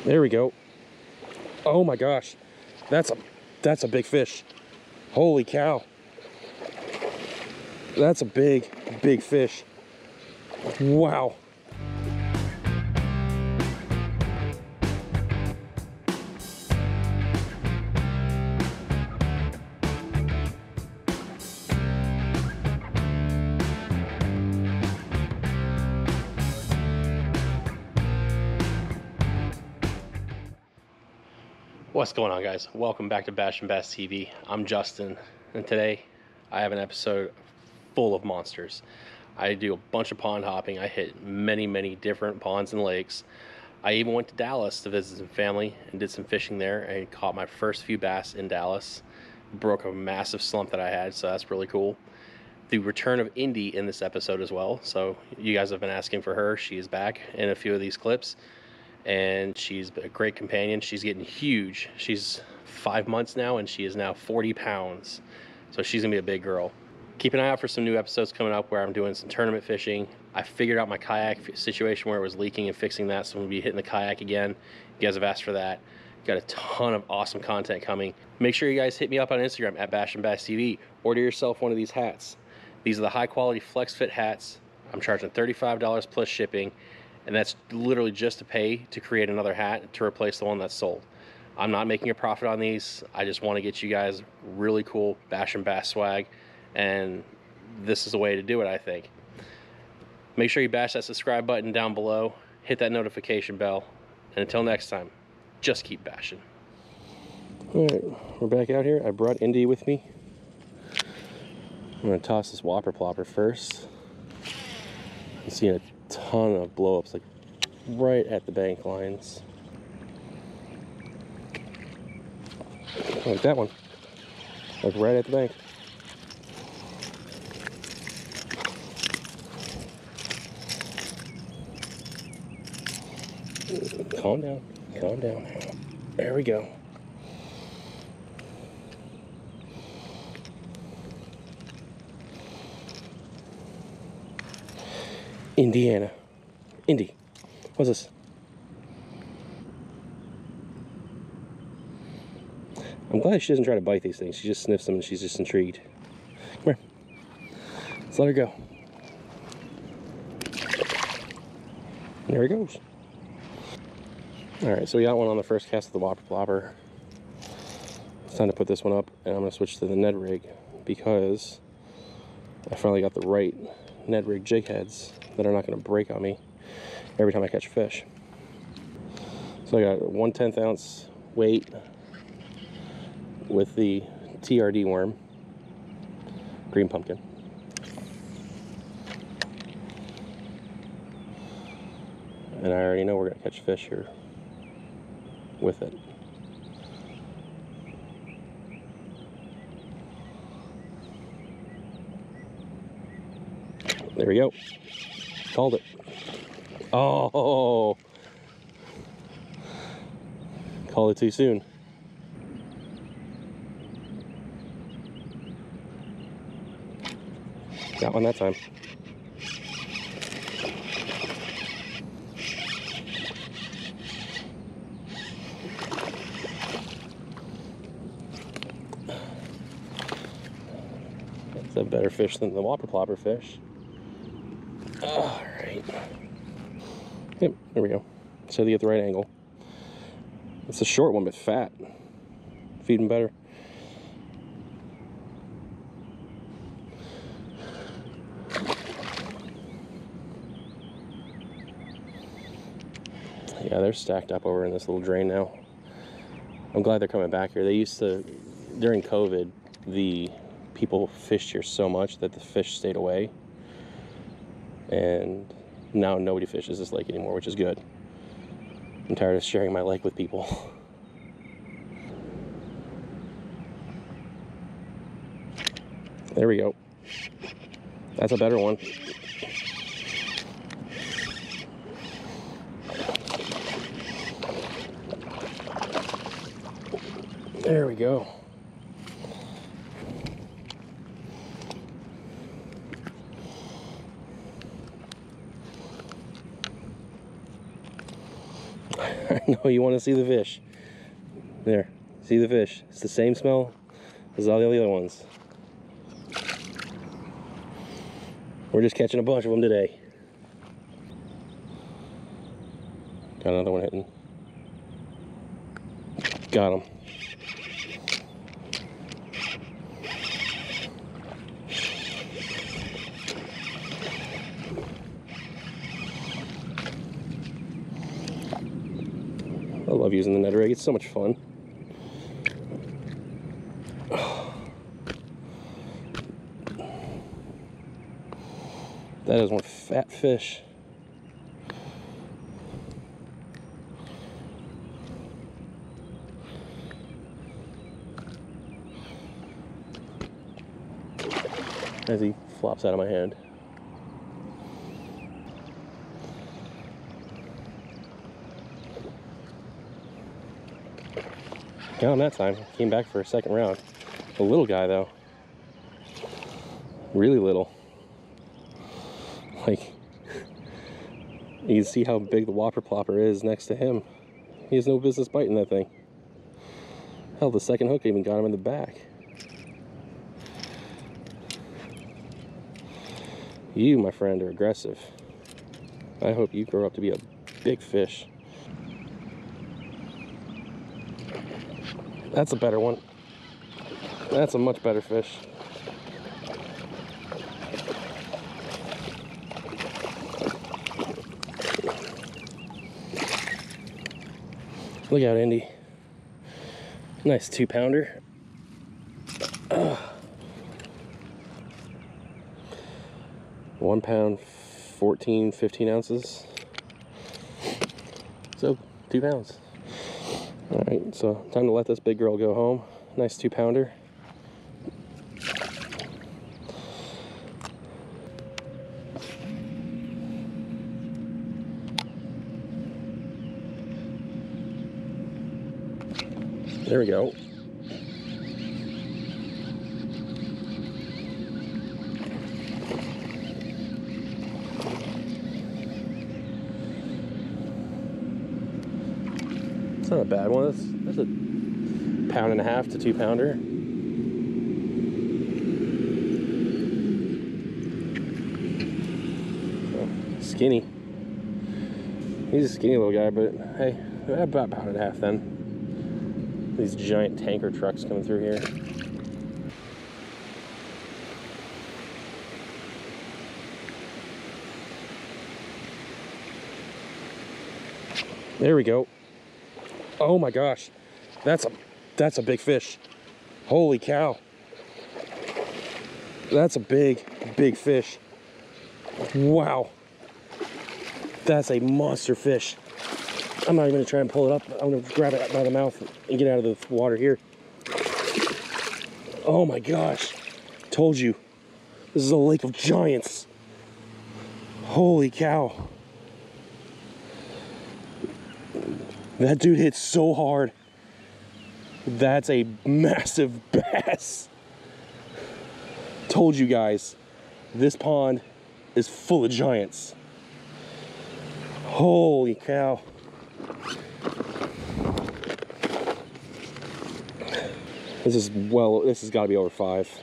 There we go. Oh my gosh, that's a big fish. Holy cow. That's a big fish. Wow. What's going on, guys? Welcome back to Bash and Bass TV. I'm Justin, and today I have an episode full of monsters. I do a bunch of pond hopping. I hit many different ponds and lakes. I even went to Dallas to visit some family and did some fishing there and caught my first few bass in Dallas. Broke a massive slump that I had, so that's really cool. The return of Indy in this episode as well. So you guys have been asking for her. She is back in a few of these clips. And she's a great companion. She's getting huge. She's 5 months now, and she is now 40 pounds. So she's gonna be a big girl. Keep an eye out for some new episodes coming up where I'm doing some tournament fishing. I figured out my kayak situation where it was leaking and fixing that, so I'm gonna be hitting the kayak again. You guys have asked for that. Got a ton of awesome content coming. Make sure you guys hit me up on Instagram at Bash and Bass TV. Order yourself one of these hats. These are the high quality flex fit hats. I'm charging $35 plus shipping. And that's literally just to pay to create another hat to replace the one that's sold. I'm not making a profit on these. I just want to get you guys really cool Bash and Bass swag, and this is the way to do it, I think. Make sure you bash that subscribe button down below, hit that notification bell, and until next time, just keep bashing. All right, we're back out here. I brought Indy with me. I'm gonna toss this whopper plopper first. I'm seeing a ton of blow-ups, like right at the bank lines. Like that one, like right at the bank. Calm down, calm down. There we go. Indiana. Indy. What's this? I'm glad she doesn't try to bite these things. She just sniffs them and she's just intrigued. Come here. Let's let her go. And there he goes. Alright, so we got one on the first cast of the whopper plopper. It's time to put this one up, and I'm going to switch to the Ned rig because I finally got the right Ned rig jig heads that are not going to break on me every time I catch a fish. So I got a 1/10 ounce weight with the TRD worm, green pumpkin. And I already know we're going to catch fish here with it. There we go. Called it. Oh, called it too soon. Got one that time. That's a better fish than the whopper plopper fish. All right. Yep, there we go. So they get the right angle. It's a short one, but fat. Feed them better. Yeah, they're stacked up over in this little drain now. I'm glad they're coming back here. They used to, during COVID, the people fished here so much that the fish stayed away. And now nobody fishes this lake anymore, which is good. I'm tired of sharing my lake with people. There we go. That's a better one. There we go. I know you want to see the fish. There, see the fish. It's the same smell as all the other ones. We're just catching a bunch of them today. Got another one hitting. Got him. I love using the net rig. It's so much fun. That is one fat fish. As he flops out of my hand. Got him that time. Came back for a second round. A little guy though. Really little. Like, you can see how big the whopper plopper is next to him. He has no business biting that thing. Hell, the second hook even got him in the back. You, my friend, are aggressive. I hope you grow up to be a big fish. That's a better one. That's a much better fish. Look out, Indy. Nice 2-pounder. 1 pound, 14, 15 ounces. So, 2 pounds. All right, so time to let this big girl go home. Nice 2-pounder. There we go. It's not a bad one. That's a 1.5 to 2-pounder. Oh, skinny. He's a skinny little guy, but hey, about 1.5 pounds then. These giant tanker trucks coming through here. There we go. Oh my gosh, that's a big fish. Holy cow. That's a big fish. Wow. That's a monster fish. I'm not even gonna try and pull it up. I'm gonna grab it by the mouth and get out of the water here. Oh my gosh. Told you. This is a lake of giants. Holy cow. That dude hit so hard. That's a massive bass. Told you guys, this pond is full of giants. Holy cow. This has got to be over 5.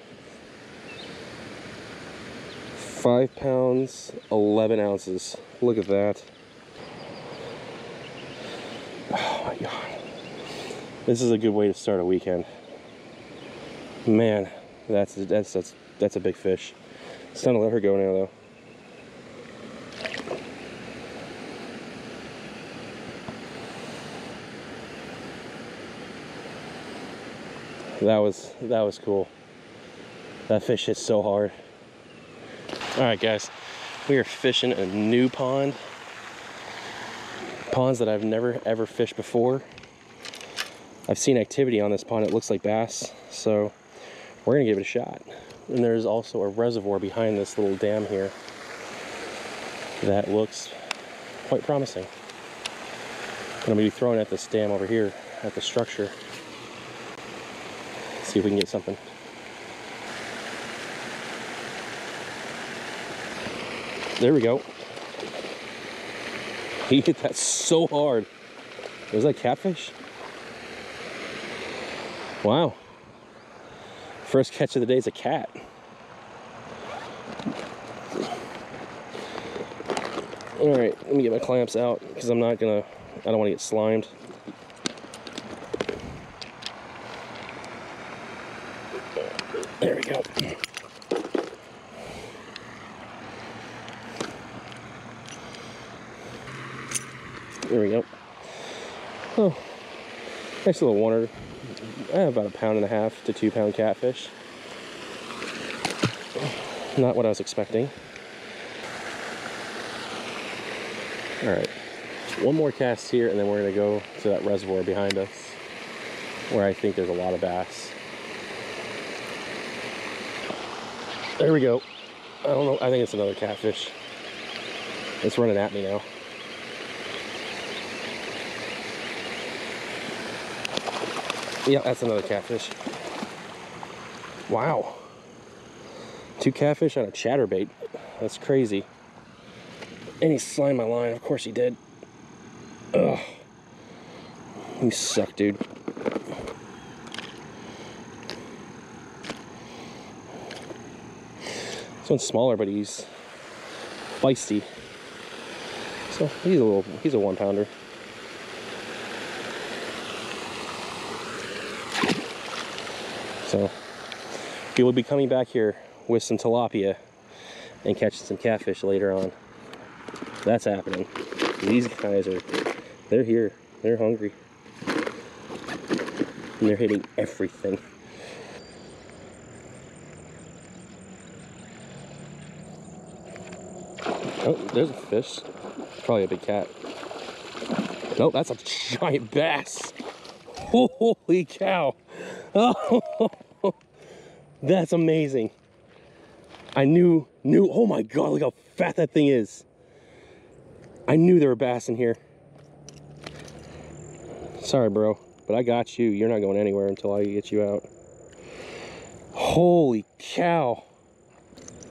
5 pounds, 11 ounces. Look at that. Oh my God. This is a good way to start a weekend. Man, that's a big fish. It's time to let her go now though. That was cool. That fish hit so hard. All right, guys, we are fishing a new pond. Ponds that I've never ever fished before. I've seen activity on this pond. It looks like bass, so we're gonna give it a shot. And there's also a reservoir behind this little dam here that looks quite promising. I'm gonna be throwing at this dam over here at the structure. See if we can get something. There we go. He hit that so hard. Was that catfish? Wow. First catch of the day is a cat. All right, let me get my clamps out because I don't want to get slimed. There we go. There we go. Oh, nice little one. I have about 1.5 to 2 pound catfish. Not what I was expecting. All right, one more cast here, and then we're gonna go to that reservoir behind us, where I think there's a lot of bass. There we go. I don't know. I think it's another catfish. It's running at me now. Yeah, that's another catfish. Wow. 2 catfish on a chatterbait. That's crazy. And he slimed my line. Of course he did. Ugh. You suck, dude. This one's smaller, but he's feisty. So he's a 1 pounder. So he will be coming back here with some tilapia and catching some catfish later on. That's happening. These guys they're here. They're hungry. And they're hitting everything. Oh, there's a fish. Probably a big cat. Nope, that's a giant bass. Holy cow. Oh, that's amazing. I knew, oh my God, look how fat that thing is. I knew there were bass in here. Sorry, bro, but I got you. You're not going anywhere until I get you out. Holy cow.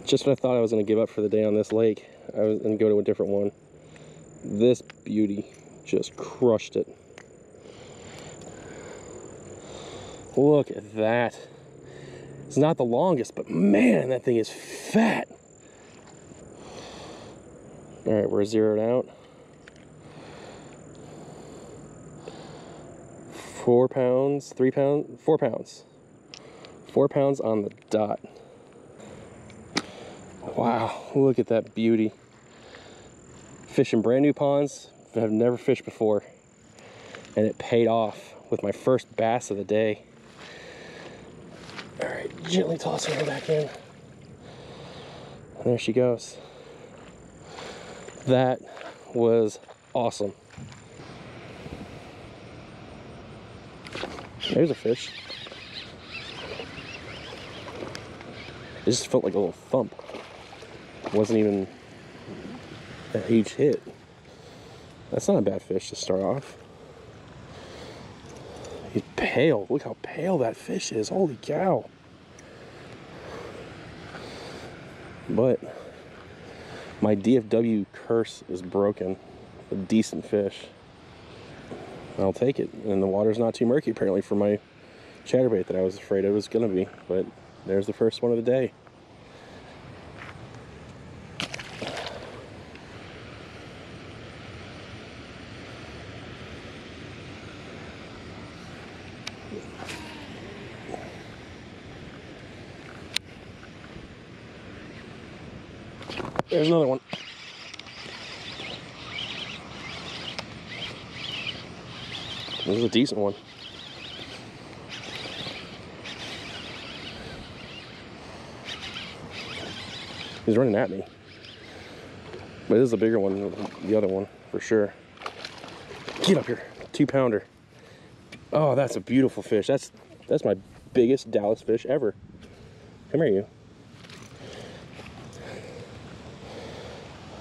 Just when I thought I was going to give up for the day on this lake, I was going to go to a different one. This beauty just crushed it. Look at that. It's not the longest, but man, that thing is fat. All right, we're zeroed out. 4 pounds, 3 pounds, 4 pounds. 4 pounds on the dot. Wow, look at that beauty. Fishing brand new ponds that I've never fished before. And it paid off with my first bass of the day. All right, gently tossing her back in. And there she goes. That was awesome. There's a fish. It just felt like a little thump. It wasn't even a huge hit. That's not a bad fish to start off. He's pale. Look how pale that fish is. Holy cow. But my DFW curse is broken. A decent fish. I'll take it. And the water's not too murky apparently for my chatterbait that I was afraid it was gonna be. But there's the first one of the day. There's another one. This is a decent one. He's running at me. But this is a bigger one than the other one, for sure. Get up here. 2 pounder. Oh, that's a beautiful fish. That's my biggest Dallas fish ever. Come here, you.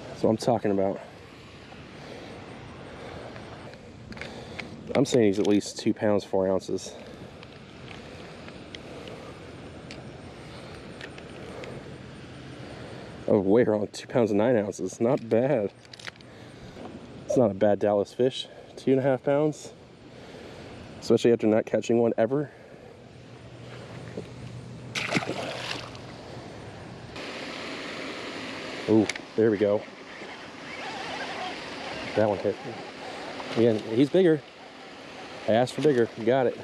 That's what I'm talking about. I'm saying he's at least 2 pounds, 4 ounces. Oh, wait, around 2 pounds and 9 ounces. Not bad. It's not a bad Dallas fish. 2.5 pounds, especially after not catching one ever. Ooh, there we go. That one hit. Again, he's bigger. I asked for bigger. You got it.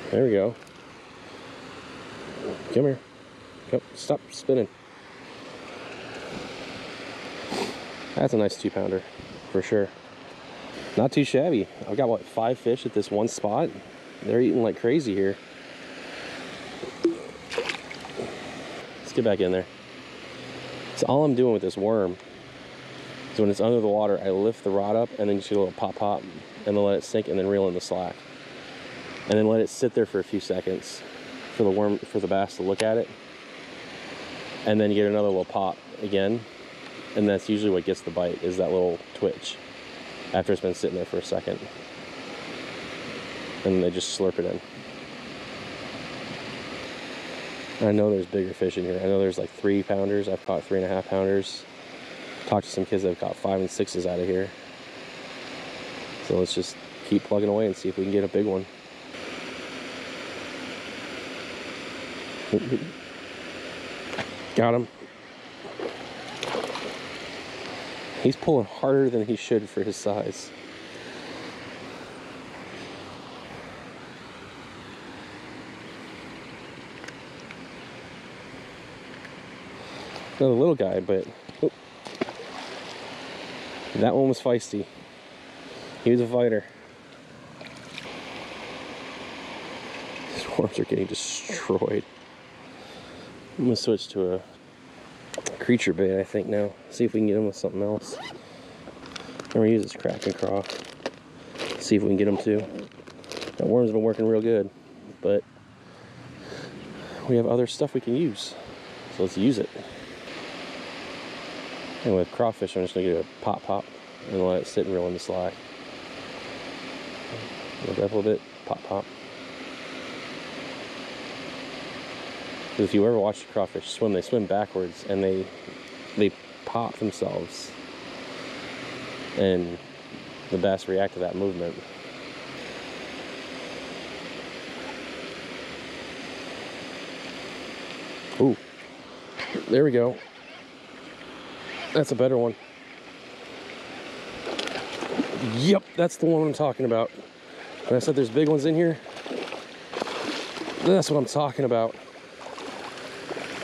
There we go. Come here. Come, stop spinning. That's a nice 2-pounder for sure. Not too shabby. I've got what, 5 fish at this one spot. They're eating like crazy here. Let's get back in there. So all I'm doing with this worm is when it's under the water, I lift the rod up and then just get a little pop pop and then let it sink and then reel in the slack. And then let it sit there for a few seconds for the worm, for the bass to look at it. And then you get another little pop again. And that's usually what gets the bite, is that little twitch after it's been sitting there for a second. And they just slurp it in. I know there's bigger fish in here. I know there's like 3-pounders. I've caught 3.5 pounders. Talked to some kids that have caught 5 and 6s out of here. So let's just keep plugging away and see if we can get a big one. Got him. He's pulling harder than he should for his size. Another little guy, but oh, that one was feisty. He was a fighter. These worms are getting destroyed. I'm gonna switch to a creature bait, I think, now. See if we can get him with something else. I'm gonna use this Kraken craw. See if we can get him too. That worm's been working real good, but we have other stuff we can use. So let's use it. And with crawfish, I'm just gonna get a pop pop and let it sit and reel in the slack. Lift up a little bit, pop pop. Because if you ever watch the crawfish swim, they swim backwards and they pop themselves. And the bass react to that movement. Ooh, there we go. That's a better one. Yep, that's the one I'm talking about. When I said there's big ones in here, that's what I'm talking about.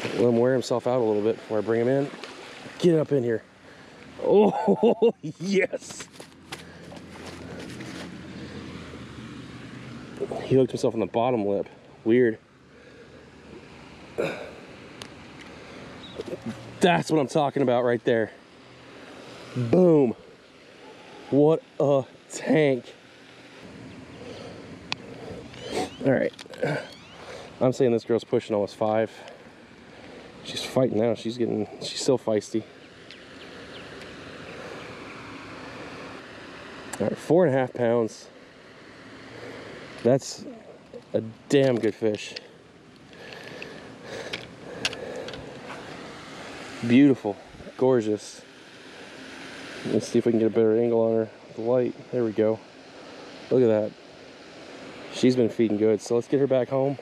Let him wear himself out a little bit before I bring him in. Get up in here. Oh, yes. He hooked himself on the bottom lip. Weird. That's what I'm talking about right there. Boom. What a tank. All right. I'm saying this girl's pushing almost 5. She's fighting now. She's still feisty. All right, 4.5 pounds. That's a damn good fish. Beautiful, gorgeous. Let's see if we can get a better angle on her with the light. There we go. Look at that. She's been feeding good, so let's get her back home.